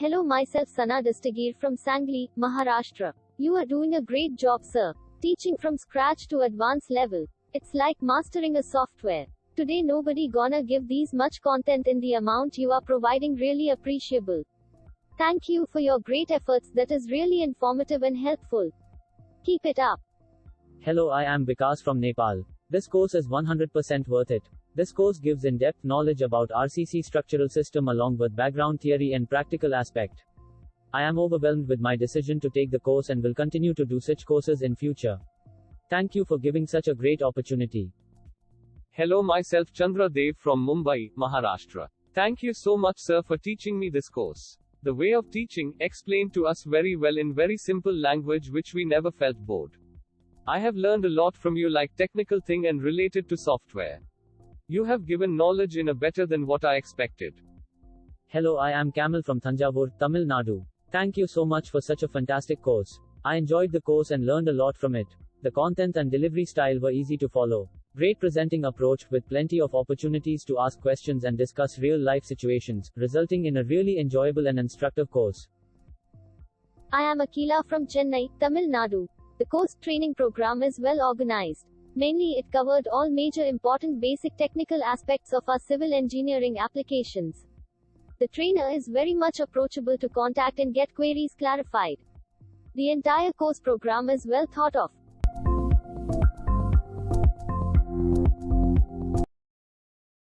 Hello, myself Sana Dastagir from Sangli, Maharashtra. You are doing a great job, sir. Teaching from scratch to advanced level. It's like mastering a software. Today nobody gonna give these much content in the amount you are providing, really appreciable. Thank you for your great efforts, that is really informative and helpful. Keep it up. Hello, I am Vikas from Nepal. This course is 100% worth it. This course gives in-depth knowledge about RCC structural system along with background theory and practical aspect. I am overwhelmed with my decision to take the course and will continue to do such courses in future. Thank you for giving such a great opportunity. Hello, myself Chandra Dev from Mumbai, Maharashtra. Thank you so much, sir, for teaching me this course. The way of teaching explained to us very well in very simple language which we never felt bored. I have learned a lot from you, like technical thing and related to software. You have given knowledge in a better than what I expected. Hello, I am Kamal from Thanjavur, Tamil Nadu. Thank you so much for such a fantastic course. I enjoyed the course and learned a lot from it. The content and delivery style were easy to follow. Great presenting approach with plenty of opportunities to ask questions and discuss real life situations, resulting in a really enjoyable and instructive course. I am Akila from Chennai, Tamil Nadu. The course training program is well organized. Mainly it covered all major important basic technical aspects of our civil engineering applications. The trainer is very much approachable to contact and get queries clarified. The entire course program is well thought of.